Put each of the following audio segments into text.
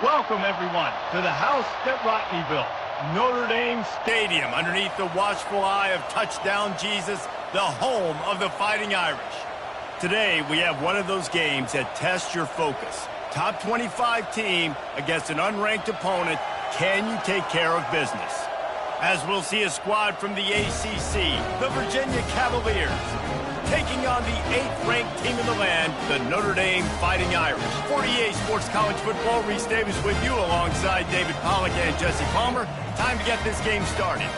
Welcome, everyone, to the house that Rodney built, Notre Dame Stadium, Underneath the watchful eye of Touchdown Jesus, the home of the Fighting Irish. Today, we have one of those games that tests your focus. Top 25 team against an unranked opponent. Can you take care of business? As we'll see a squad from the ACC, the Virginia Cavaliers, taking on the 8th-ranked team in the land, the Notre Dame Fighting Irish. 48 Sports College Football, Reese Davis with you alongside David Pollack and Jesse Palmer. Time to get this game started.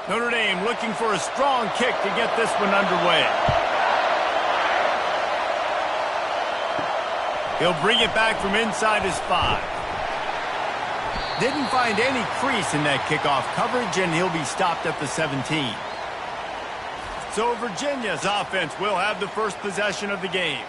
Notre Dame looking for a strong kick to get this one underway. He'll bring it back from inside his 5. Didn't find any crease in that kickoff coverage, and he'll be stopped at the 17. So Virginia's offense will have the first possession of the game.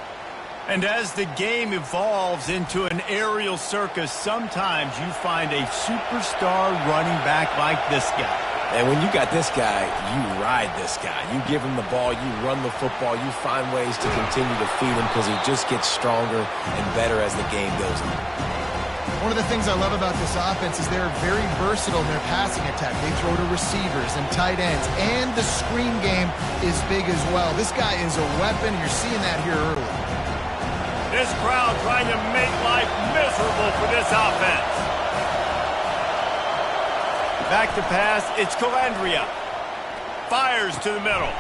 And as the game evolves into an aerial circus, sometimes you find a superstar running back like this guy. And when you got this guy, you ride this guy. You give him the ball, you run the football, you find ways to continue to feed him because he just gets stronger and better as the game goes on. One of the things I love about this offense is they're very versatile in their passing attack. They throw to receivers and tight ends, and the screen game is big as well. This guy is a weapon. You're seeing that here early. This crowd trying to make life miserable for this offense. Back to pass, it's Calandria. Fires to the middle.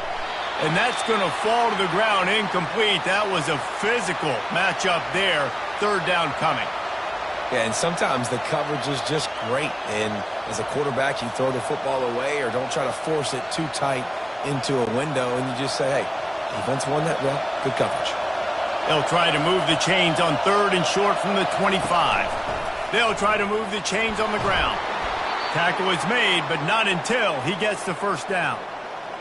And that's going to fall to the ground incomplete. That was a physical matchup there. 3rd down coming. Yeah, and sometimes the coverage is just great. And as a quarterback, you throw the football away or don't try to force it too tight into a window. And you just say, hey, defense won that well. Good coverage. They'll try to move the chains on 3rd and short from the 25. They'll try to move the chains on the ground. Tackle is made, but not until he gets the 1st down.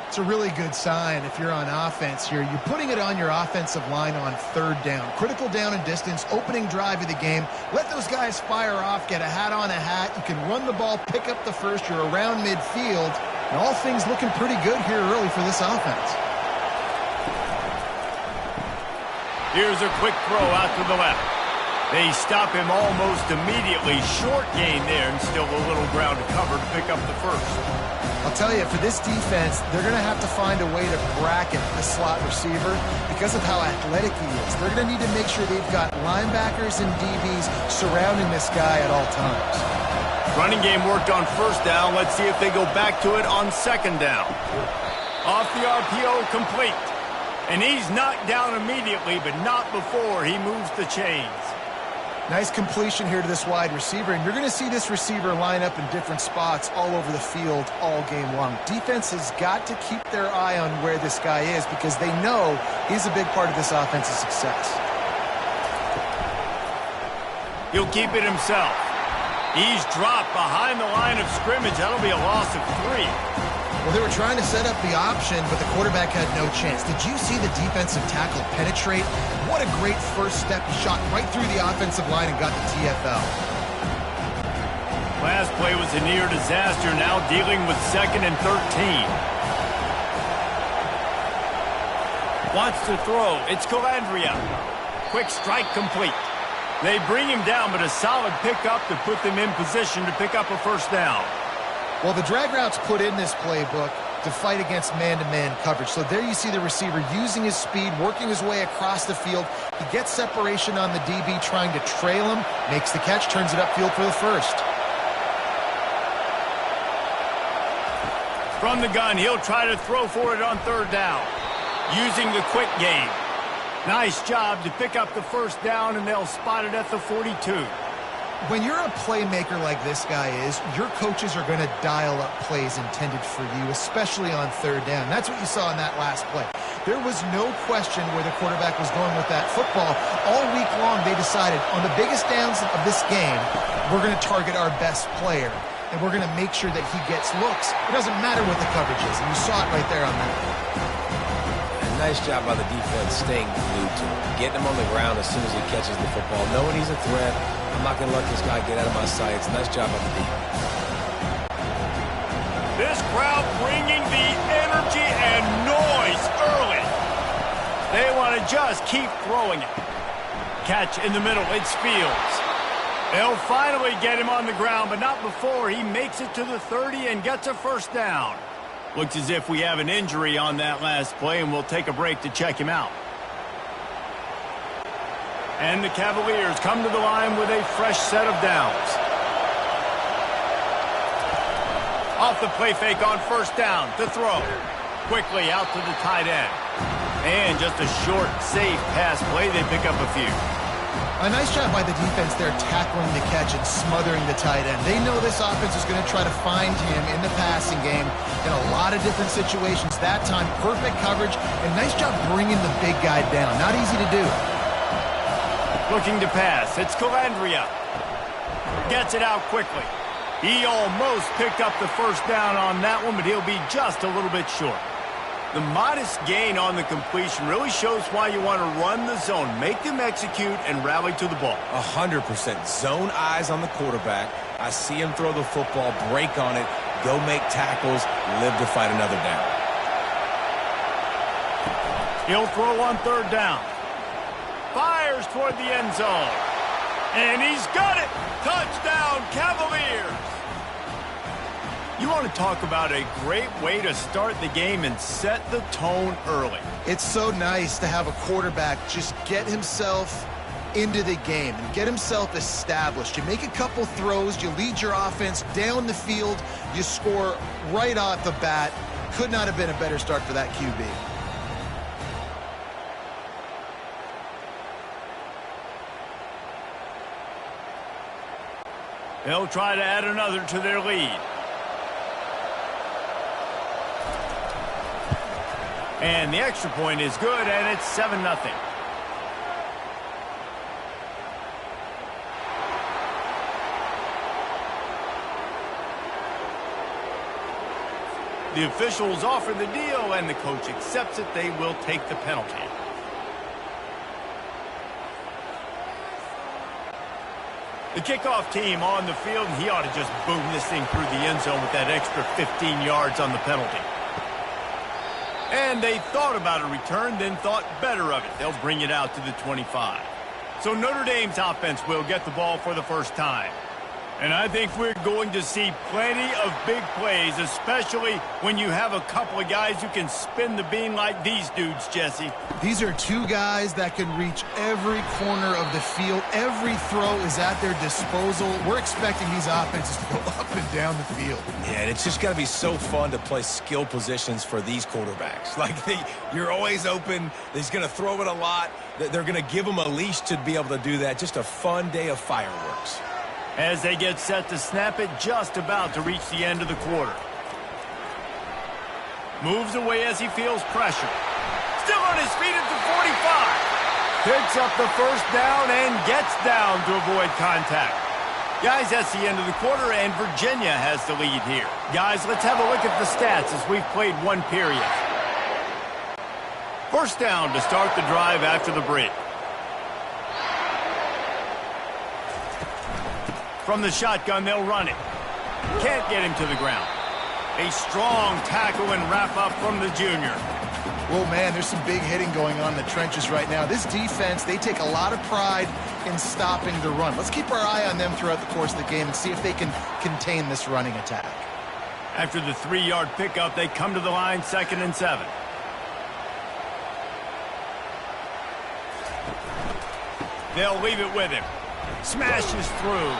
It's a really good sign if you're on offense here. You're putting it on your offensive line on 3rd down. Critical down and distance, opening drive of the game. Let those guys fire off, get a hat on a hat. You can run the ball, pick up the 1st. You're around midfield. And all things looking pretty good here early for this offense. Here's a quick throw out to the left. They stop him almost immediately. Short gain there and still a little ground to cover to pick up the 1st. I'll tell you, for this defense, they're going to have to find a way to bracket the slot receiver because of how athletic he is. They're going to need to make sure they've got linebackers and DBs surrounding this guy at all times. Running game worked on 1st down. Let's see if they go back to it on 2nd down. Off the RPO, complete. And he's knocked down immediately, but not before he moves the chains. Nice completion here to this wide receiver, and you're going to see this receiver line up in different spots all over the field all game long. Defense has got to keep their eye on where this guy is because they know he's a big part of this offense's success. He'll keep it himself. He's dropped behind the line of scrimmage. That'll be a loss of 3. Well, they were trying to set up the option, but the quarterback had no chance. Did you see the defensive tackle penetrate? What a great first step. He shot right through the offensive line and got the TFL. Last play was a near disaster, now dealing with 2nd and 13. Wants to throw. It's Calandria. Quick strike complete. They bring him down, but a solid pickup to put them in position to pick up a 1st down. Well, the drag route's put in this playbook to fight against man-to-man coverage. So there you see the receiver using his speed, working his way across the field. He gets separation on the DB, trying to trail him, makes the catch, turns it upfield for the 1st. From the gun, he'll try to throw for it on 3rd down, using the quick game. Nice job to pick up the 1st down, and they'll spot it at the 42. When you're a playmaker like this guy is, your coaches are going to dial up plays intended for you, especially on 3rd down. That's what you saw in that last play. There was no question where the quarterback was going with that football. All week long, they decided on the biggest downs of this game, we're going to target our best player, and we're going to make sure that he gets looks. It doesn't matter what the coverage is, and you saw it right there on that play. Nice job by the defense staying glued to him, getting him on the ground as soon as he catches the football, knowing he's a threat. I'm not going to let this guy get out of my sights. Nice job by the defense. This crowd bringing the energy and noise early. They want to just keep throwing it. Catch in the middle. It's Fields. They'll finally get him on the ground, but not before he makes it to the 30 and gets a first down. Looks as if we have an injury on that last play, and we'll take a break to check him out. And the Cavaliers come to the line with a fresh set of downs. Off the play fake on first down to throw. Quickly out to the tight end. And just a short, safe pass play. They pick up a few. A nice job by the defense there tackling the catch and smothering the tight end. They know this offense is going to try to find him in the passing game in a lot of different situations. That time, perfect coverage and nice job bringing the big guy down. Not easy to do. Looking to pass. It's Calandria. Gets it out quickly. He almost picked up the first down on that one, but he'll be just a little bit short. The modest gain on the completion really shows why you want to run the zone, make them execute, and rally to the ball. 100%. Zone eyes on the quarterback. I see him throw the football, break on it, go make tackles, live to fight another down. He'll throw on third down. Fires toward the end zone. And he's got it! Touchdown, Cavaliers! You want to talk about a great way to start the game and set the tone early. It's so nice to have a quarterback just get himself into the game and get himself established. You make a couple throws, you lead your offense down the field, you score right off the bat. Could not have been a better start for that QB. They'll try to add another to their lead. And the extra point is good, and it's 7-0. The officials offer the deal, and the coach accepts it. They will take the penalty. The kickoff team on the field, and he ought to just boom this thing through the end zone with that extra 15 yards on the penalty. And they thought about a return, then thought better of it. They'll bring it out to the 25. So Notre Dame's offense will get the ball for the first time. And I think we're going to see plenty of big plays, especially when you have a couple of guys who can spin the bean like these dudes, Jesse. These are two guys that can reach every corner of the field. Every throw is at their disposal. We're expecting these offenses to go up and down the field. Yeah, and it's just got to be so fun to play skill positions for these quarterbacks. Like, you're always open. He's going to throw it a lot. They're going to give him a leash to be able to do that. Just a fun day of fireworks. As they get set to snap it, just about to reach the end of the quarter. Moves away as he feels pressure. Still on his feet at the 45. Picks up the first down and gets down to avoid contact. Guys, that's the end of the quarter, and Virginia has the lead here. Guys, let's have a look at the stats as we've played one period. First down to start the drive after the break. From the shotgun, they'll run it. Can't get him to the ground. A strong tackle and wrap up from the junior. Well, man, there's some big hitting going on in the trenches right now. This defense, they take a lot of pride in stopping the run. Let's keep our eye on them throughout the course of the game and see if they can contain this running attack. After the 3-yard pickup, they come to the line, 2nd and 7. They'll leave it with him. Smashes through.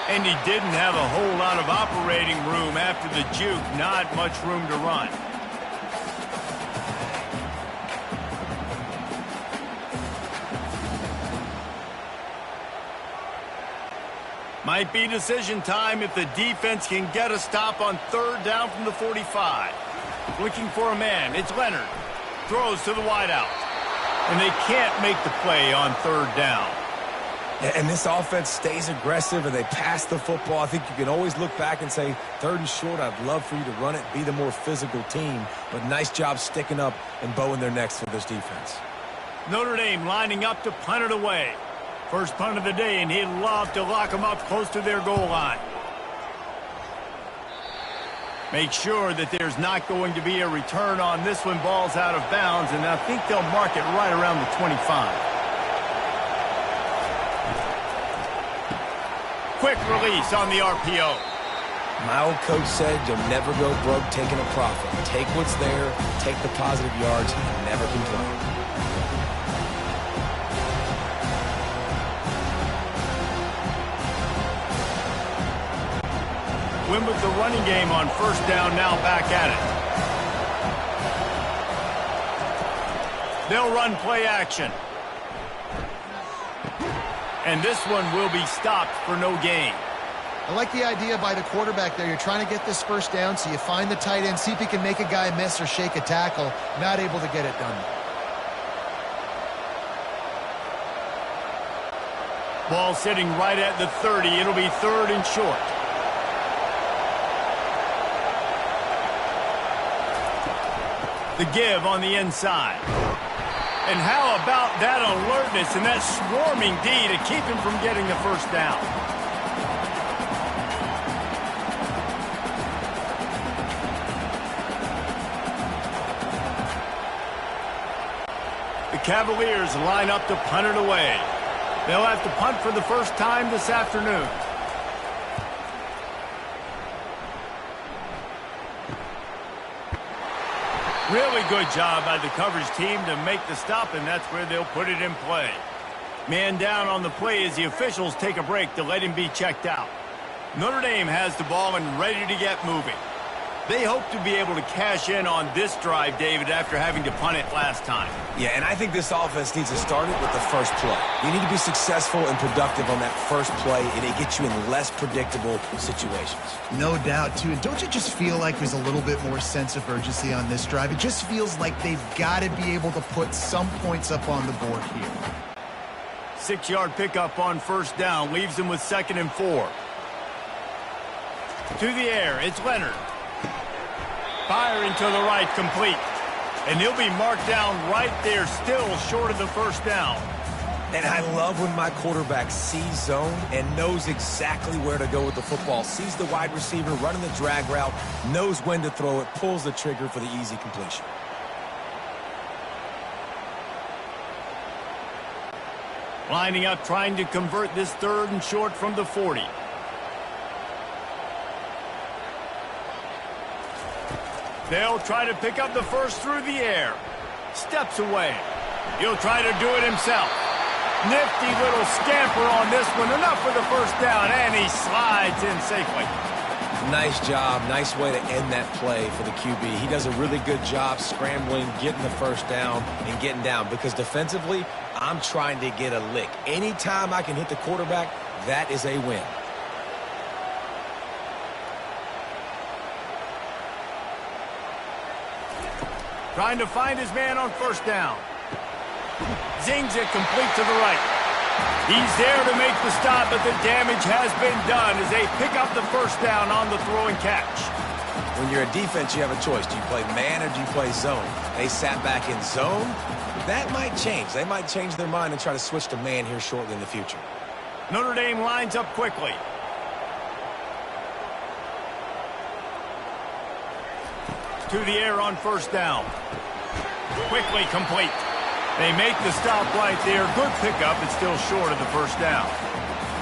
And he didn't have a whole lot of operating room after the juke. Not much room to run. Might be decision time if the defense can get a stop on third down from the 45. Looking for a man. It's Leonard. Throws to the wideout. And they can't make the play on third down. And this offense stays aggressive and they pass the football. I think you can always look back and say, 3rd and short, I'd love for you to run it, be the more physical team. But nice job sticking up and bowing their necks for this defense. Notre Dame lining up to punt it away. First punt of the day, and he'd love to lock them up close to their goal line. Make sure that there's not going to be a return on this when ball's out of bounds, and I think they'll mark it right around the 25. Quick release on the RPO. My old coach said you'll never go broke taking a profit. Take what's there, take the positive yards, and never complain. Win with the running game on first down, now back at it. They'll run play action. And this one will be stopped for no gain. I like the idea by the quarterback there. You're trying to get this first down, so you find the tight end, see if he can make a guy miss or shake a tackle. Not able to get it done. Ball sitting right at the 30. It'll be third and short. The give on the inside. And how about that alertness and that swarming D to keep him from getting the first down? The Cavaliers line up to punt it away. They'll have to punt for the first time this afternoon. Really good job by the coverage team to make the stop, and that's where they'll put it in play. Man down on the play as the officials take a break to let him be checked out. Notre Dame has the ball and ready to get moving. They hope to be able to cash in on this drive, David, after having to punt it last time. Yeah, and I think this offense needs to start it with the first play. You need to be successful and productive on that first play, and it gets you in less predictable situations. No doubt, too. And don't you just feel like there's a little bit more sense of urgency on this drive? It just feels like they've got to be able to put some points up on the board here. 6-yard pickup on first down leaves them with 2nd and 4. To the air, it's Leonard. Firing to the right, complete. And he'll be marked down right there, still short of the first down. And I love when my quarterback sees zone and knows exactly where to go with the football. Sees the wide receiver running the drag route, knows when to throw it, pulls the trigger for the easy completion. Lining up, trying to convert this 3rd and short from the 40. They'll try to pick up the first through the air. Steps away. He'll try to do it himself. Nifty little scamper on this one. Enough for the first down, and he slides in safely. Nice job. Nice way to end that play for the QB. He does a really good job scrambling, getting the first down, and getting down. Because defensively, I'm trying to get a lick. Anytime I can hit the quarterback, that is a win. Trying to find his man on first down. Zings it complete to the right. He's there to make the stop, but the damage has been done as they pick up the first down on the throw and catch. When you're a defense, you have a choice. Do you play man or do you play zone? They sat back in zone. That might change. They might change their mind and try to switch to man here shortly in the future. Notre Dame lines up quickly. To the air on first down. Quickly complete. They make the stop right there. Good pickup, but still short of the first down.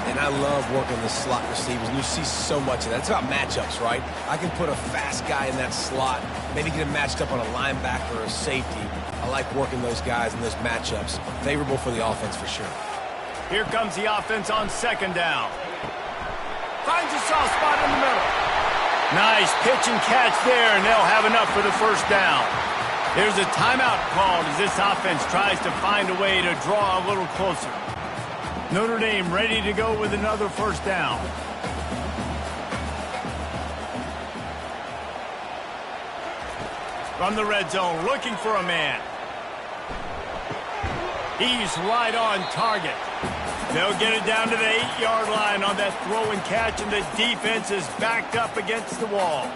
And I love working the slot receivers. And you see so much of that. It's about matchups, right? I can put a fast guy in that slot, maybe get him matched up on a linebacker or a safety. I like working those guys in those matchups. Favorable for the offense for sure. Here comes the offense on 2nd down. Finds a soft spot in the middle. Nice pitch and catch there, and they'll have enough for the first down. There's a timeout called as this offense tries to find a way to draw a little closer. Notre Dame ready to go with another first down. From the red zone, looking for a man. He's right on target. They'll get it down to the 8-yard line on that throw and catch, and the defense is backed up against the wall.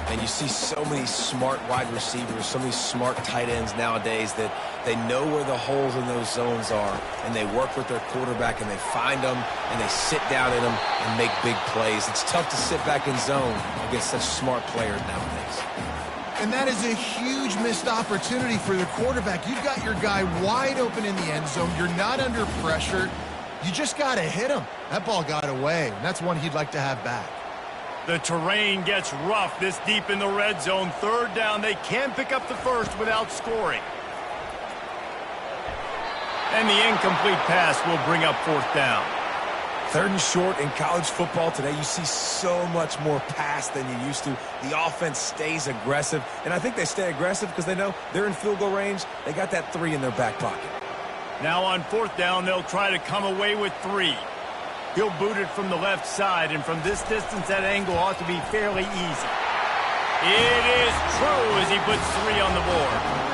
And you see so many smart wide receivers, so many smart tight ends nowadays that They know where the holes in those zones are, and they work with their quarterback, and they find them, and they sit down in them and make big plays. It's tough to sit back in zone against such smart players nowadays. And that is a huge missed opportunity for the quarterback. You've got your guy wide open in the end zone. You're not under pressure. You just got to hit him. That ball got away, and that's one he'd like to have back. The terrain gets rough this deep in the red zone. Third down, they can pick up the first without scoring. And the incomplete pass will bring up fourth down. 3rd and short in college football today. You see so much more pass than you used to. The offense stays aggressive, and I think they stay aggressive because they know they're in field goal range. They got that 3 in their back pocket. Now on fourth down, they'll try to come away with 3. He'll boot it from the left side, and from this distance, that angle ought to be fairly easy. It is true as he puts 3 on the board.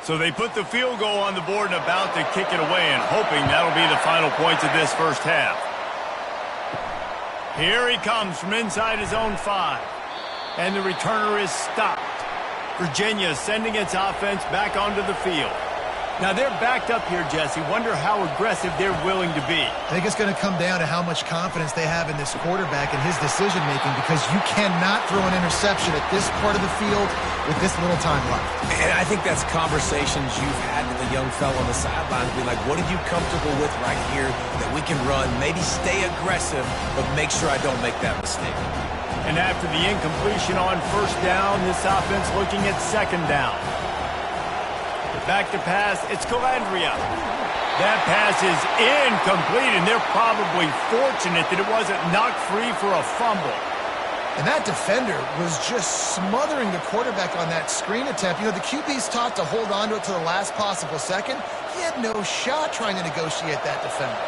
So they put the field goal on the board and about to kick it away, and hoping that'll be the final points of this first half. Here he comes from inside his own 5. And the returner is stopped. Virginia sending its offense back onto the field. Now they're backed up here, Jesse. Wonder how aggressive they're willing to be. I think it's going to come down to how much confidence they have in this quarterback and his decision-making, because you cannot throw an interception at this part of the field with this little time left. And I think that's conversations you've had with a young fellow on the sidelines, being like, what are you comfortable with right here that we can run? Maybe stay aggressive, but make sure I don't make that mistake. And after the incompletion on first down, this offense looking at second down. Back to pass, it's Calandria. That pass is incomplete, and they're probably fortunate that it wasn't knocked free for a fumble. And that defender was just smothering the quarterback on that screen attempt. You know, the QB's taught to hold on to it to the last possible second. He had no shot trying to negotiate that defender.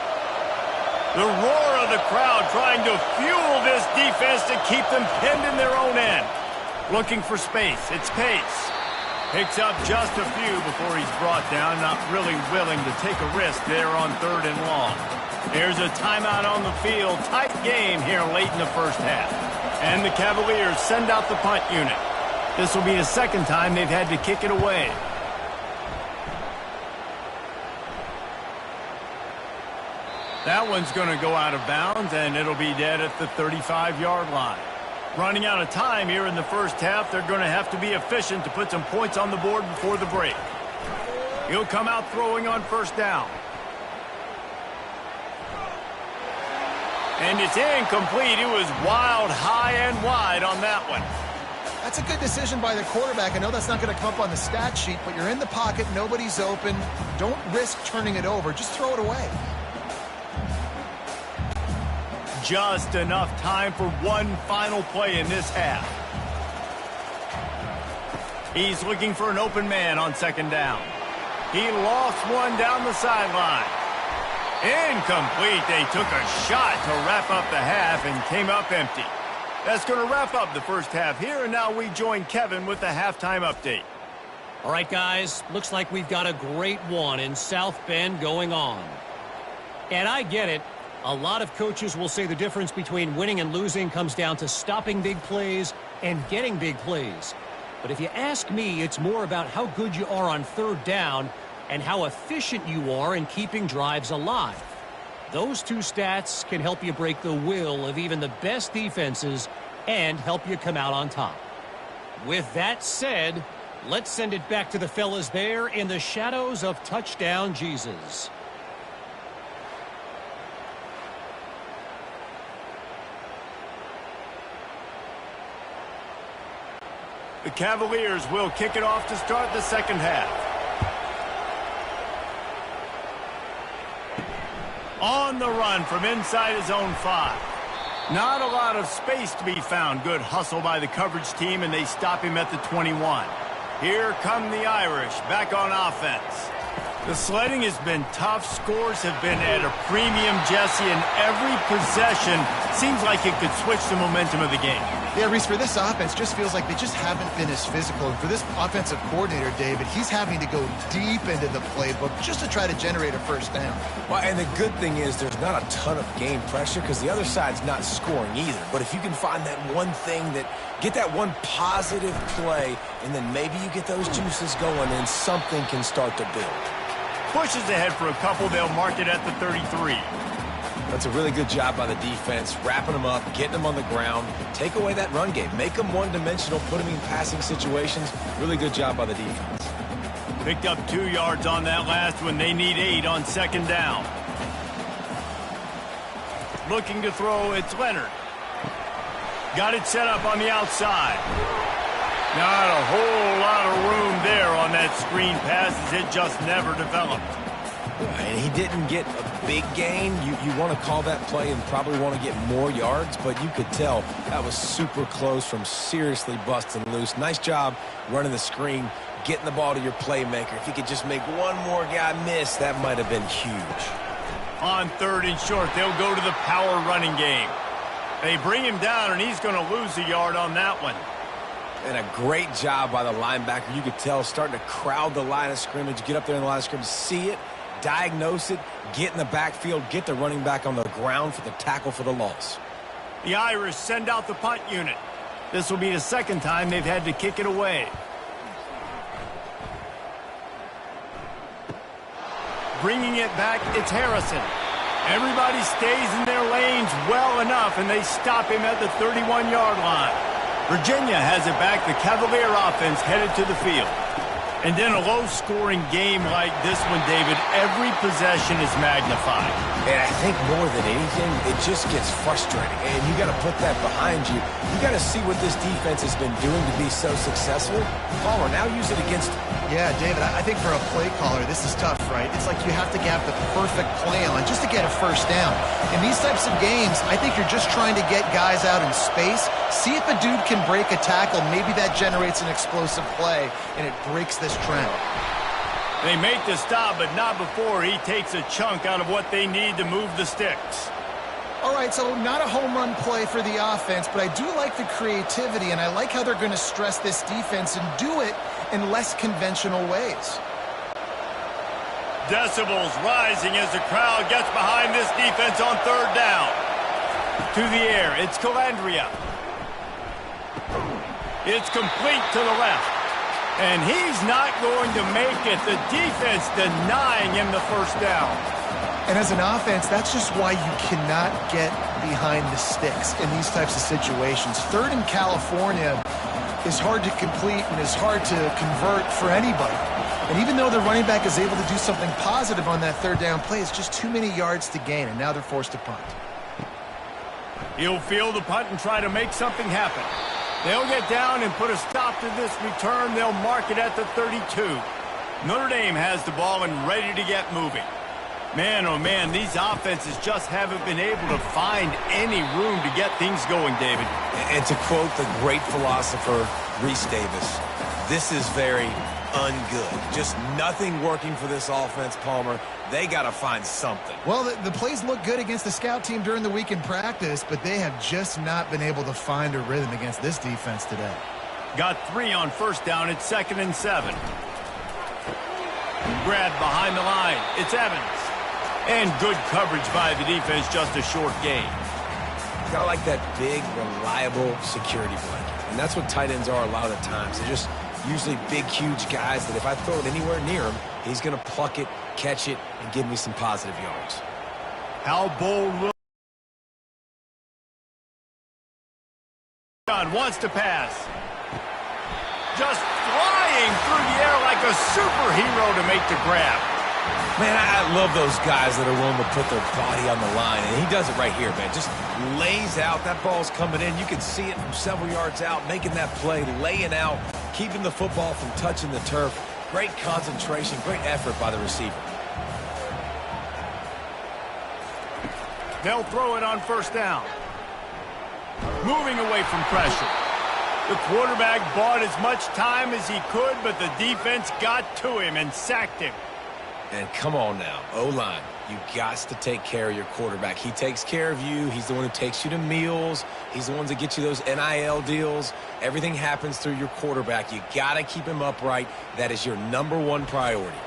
The roar of the crowd trying to fuel this defense to keep them pinned in their own end. Looking for space. It's Pace. Picks up just a few before he's brought down. Not really willing to take a risk there on 3rd and long. There's a timeout on the field. Tight game here late in the first half. And the Cavaliers send out the punt unit. This will be the second time they've had to kick it away. That one's going to go out of bounds, and it'll be dead at the 35-yard line. Running out of time here in the first half, they're going to have to be efficient to put some points on the board before the break. He'll come out throwing on first down. And it's incomplete. It was wild, high and wide on that one. That's a good decision by the quarterback. I know that's not going to come up on the stat sheet, but you're in the pocket, nobody's open. Don't risk turning it over. Just throw it away. Just enough time for one final play in this half. He's looking for an open man on second down. He lost one down the sideline. Incomplete. They took a shot to wrap up the half and came up empty. That's going to wrap up the first half here, and now we join Kevin with the halftime update. All right, guys, looks like we've got a great one in South Bend going on. And I get it. A lot of coaches will say the difference between winning and losing comes down to stopping big plays and getting big plays. But if you ask me, it's more about how good you are on 3rd down and how efficient you are in keeping drives alive. Those two stats can help you break the will of even the best defenses and help you come out on top. With that said, let's send it back to the fellas there in the shadows of Touchdown Jesus. The Cavaliers will kick it off to start the second half. On the run from inside his own 5. Not a lot of space to be found. Good hustle by the coverage team, and they stop him at the 21. Here come the Irish back on offense. The sledding has been tough. Scores have been at a premium, Jesse, and every possession seems like it could switch the momentum of the game. Yeah, Reese, for this offense, just feels like they just haven't been as physical. And for this offensive coordinator, David, he's having to go deep into the playbook just to try to generate a first down. Well, and the good thing is there's not a ton of game pressure because the other side's not scoring either. But if you can find that one thing get that one positive play, and then maybe you get those juices going, and something can start to build. Pushes ahead for a couple. They'll mark it at the 33. That's a really good job by the defense, wrapping them up, getting them on the ground. Take away that run game. Make them one-dimensional, put them in passing situations. Really good job by the defense. Picked up 2 yards on that last one. They need 8 on second down. Looking to throw, it's Leonard. Got it set up on the outside. Not a whole lot of room there on that screen pass as it just never developed. And he didn't get a big gain. You want to call that play and probably want to get more yards, but you could tell that was super close from seriously busting loose. Nice job running the screen, getting the ball to your playmaker. If you could just make one more guy miss, that might have been huge. On 3rd and short, they'll go to the power running game. They bring him down, and he's going to lose a yard on that one. And a great job by the linebacker. You could tell starting to crowd the line of scrimmage, get up there in the line of scrimmage, see it, diagnose it, get in the backfield, get the running back on the ground for the tackle for the loss. The Irish send out the punt unit. This will be the second time they've had to kick it away. Bringing it back, it's Harrison. Everybody stays in their lanes well enough, and they stop him at the 31-yard line. Virginia has it back. The Cavalier offense headed to the field. And in a low-scoring game like this one, David, every possession is magnified. And I think more than anything, it just gets frustrating. And you got to put that behind you. You got to see what this defense has been doing to be so successful. Palmer, now use it against them. Yeah, David, I think for a play caller, this is tough, right? It's like you have to have the perfect play on just to get a first down. In these types of games, I think you're just trying to get guys out in space, see if a dude can break a tackle. Maybe that generates an explosive play, and it breaks this trend. They make the stop, but not before he takes a chunk out of what they need to move the sticks. All right, so not a home run play for the offense, but I do like the creativity, and I like how they're going to stress this defense and do it in less conventional ways. Decibels rising as the crowd gets behind this defense on 3rd down. To the air, it's Calandria. It's complete to the left. And he's not going to make it. The defense denying him the first down. And as an offense, that's just why you cannot get behind the sticks in these types of situations. 3rd in California is hard to complete and is hard to convert for anybody. And even though the running back is able to do something positive on that 3rd down play, it's just too many yards to gain, and now they're forced to punt. He'll field the punt and try to make something happen. They'll get down and put a stop to this return. They'll mark it at the 32. Notre Dame has the ball and ready to get moving. Man, oh man, these offenses just haven't been able to find any room to get things going, David. And to quote the great philosopher, Reese Davis, this is very ungood. Just nothing working for this offense, Palmer. They got to find something. Well, the plays look good against the scout team during the week in practice, but they have just not been able to find a rhythm against this defense today. Got 3 on 1st down. It's 2nd and 7. Grabbed behind the line. It's Evans. And good coverage by the defense, just a short gain. Got like that big, reliable security blanket. And that's what tight ends are a lot of the times. They're just usually big, huge guys that if I throw it anywhere near him, he's going to pluck it, catch it, and give me some positive yards. How bold will wants to pass. Just flying through the air like a superhero to make the grab. Man, I love those guys that are willing to put their body on the line, and he does it right here, man. Just lays out. That ball's coming in. You can see it from several yards out, making that play, laying out, keeping the football from touching the turf. Great concentration, great effort by the receiver. They'll throw it on 1st down. Moving away from pressure. The quarterback bought as much time as he could, but the defense got to him and sacked him. And come on now, O-line, you got to take care of your quarterback. He takes care of you. He's the one who takes you to meals. He's the one that gets you those NIL deals. Everything happens through your quarterback. You got to keep him upright. That is your #1 priority.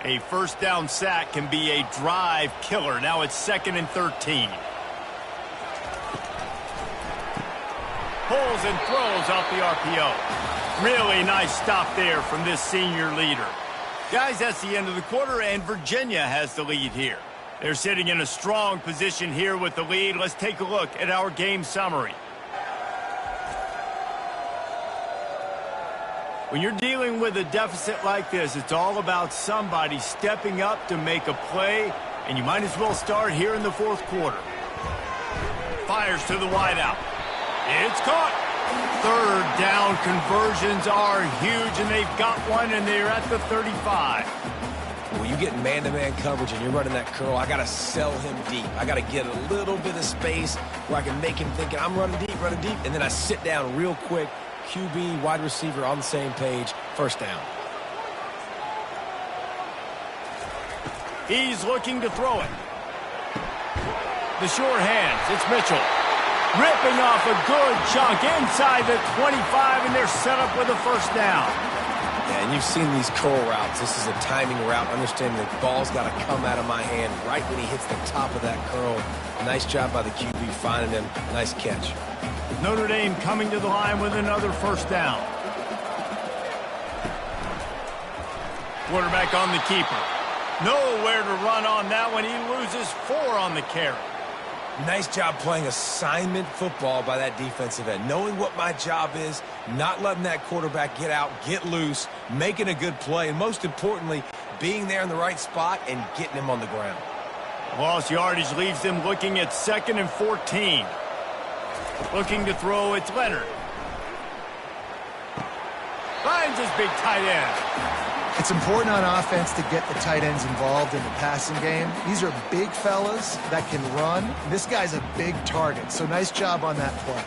A first down sack can be a drive killer. Now it's 2nd and 13. Pulls and throws off the RPO. Really nice stop there from this senior leader. Guys, that's the end of the quarter, and Virginia has the lead here. They're sitting in a strong position here with the lead. Let's take a look at our game summary. When you're dealing with a deficit like this, it's all about somebody stepping up to make a play, and you might as well start here in the 4th quarter. Fires to the wideout. It's caught. 3rd down conversions are huge, and they've got one, and they're at the 35. When you get man-to-man coverage and you're running that curl, I got to sell him deep. I got to get a little bit of space where I can make him think I'm running deep, and then I sit down real quick. QB, wide receiver on the same page. First down. He's looking to throw it. The short hands. It's Mitchell. Ripping off a good chunk inside the 25, and they're set up with a first down. Yeah, and you've seen these curl routes. This is a timing route. Understanding the ball's got to come out of my hand right when he hits the top of that curl. Nice job by the QB finding him. Nice catch. Notre Dame coming to the line with another first down. Quarterback on the keeper. Nowhere to run on that one. He loses 4 on the carry. Nice job playing assignment football by that defensive end. Knowing what my job is, not letting that quarterback get out, get loose, making a good play, and most importantly, being there in the right spot and getting him on the ground. Lost yardage leaves them looking at 2nd and 14. Looking to throw, it's Leonard. Finds his big tight end. It's important on offense to get the tight ends involved in the passing game. These are big fellas that can run. This guy's a big target, so nice job on that play.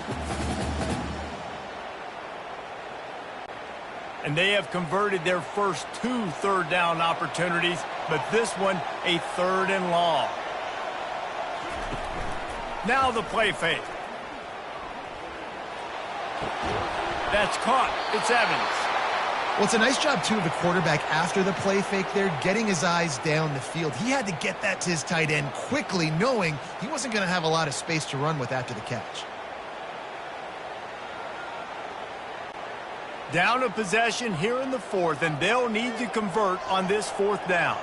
And they have converted their first 2 third down opportunities, but this one a 3rd and long. Now the play fake. That's caught. It's Evans. Well, it's a nice job, too, of the quarterback after the play fake there, getting his eyes down the field. He had to get that to his tight end quickly, knowing he wasn't going to have a lot of space to run with after the catch. Down a possession here in the 4th, and they'll need to convert on this 4th down.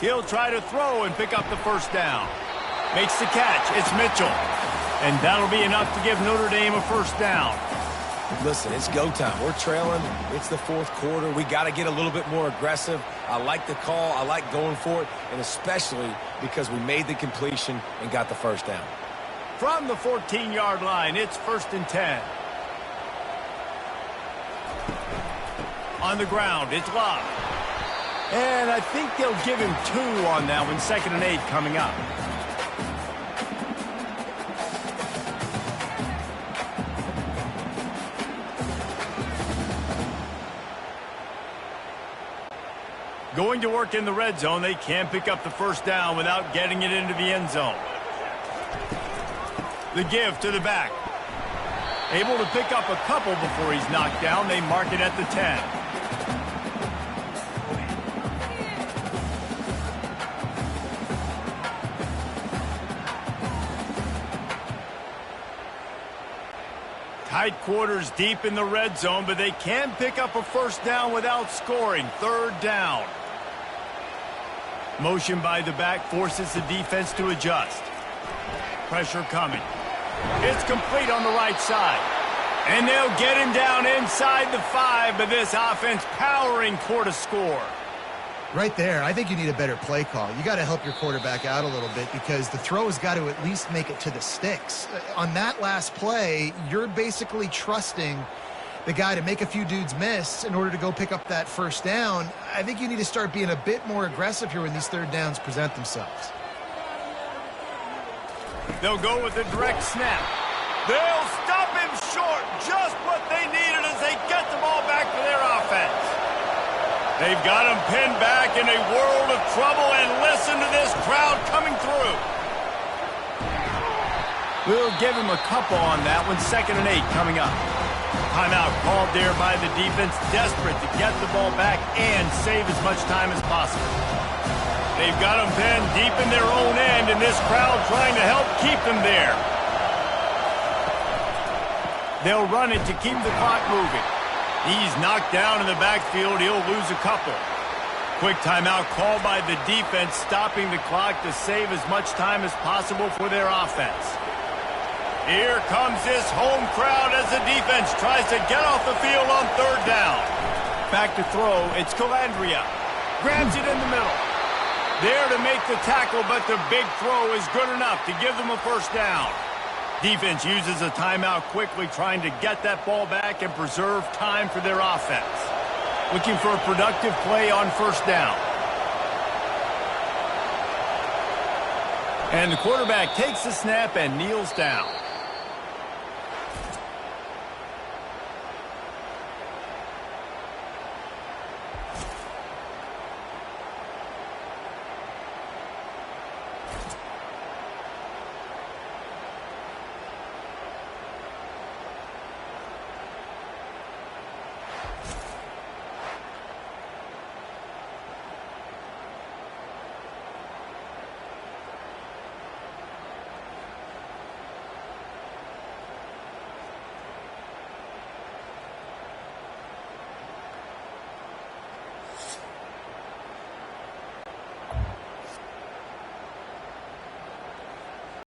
He'll try to throw and pick up the first down. Makes the catch. It's Mitchell. And that'll be enough to give Notre Dame a first down. Listen, it's go time. We're trailing. It's the 4th quarter. We got to get a little bit more aggressive. I like the call. I like going for it, and especially because we made the completion and got the first down. From the 14-yard line, it's 1st and 10. On the ground, it's Love. And I think they'll give him 2 on that one. 2nd and 8 coming up. Going to work in the red zone. They can't pick up the first down without getting it into the end zone. The give to the back. Able to pick up a couple before he's knocked down. They mark it at the 10. Tight quarters deep in the red zone, but they can pick up a first down without scoring. 3rd down. Motion by the back forces the defense to adjust. Pressure coming. It's complete on the right side. And they'll get him down inside the 5, but this offense powering toward a score. Right there, I think you need a better play call. You got to help your quarterback out a little bit because the throw has got to at least make it to the sticks. On that last play, you're basically trusting the guy to make a few dudes miss in order to go pick up that first down. I think you need to start being a bit more aggressive here when these 3rd downs present themselves. They'll go with a direct snap. They'll stop him short, just what they They've got him pinned back in a world of trouble, and listen to this crowd coming through. We'll give him a couple on that one. 2nd and 8 coming up. Timeout called there by the defense, desperate to get the ball back and save as much time as possible. They've got them pinned deep in their own end, and this crowd trying to help keep them there. They'll run it to keep the clock moving. He's knocked down in the backfield. He'll lose a couple. Quick timeout called by the defense, stopping the clock to save as much time as possible for their offense. Here comes this home crowd as the defense tries to get off the field on 3rd down. Back to throw, it's Cavaliers. Grabs it in the middle. There to make the tackle, but the big throw is good enough to give them a 1st down. Defense uses a timeout quickly, trying to get that ball back and preserve time for their offense. Looking for a productive play on 1st down. And the quarterback takes the snap and kneels down.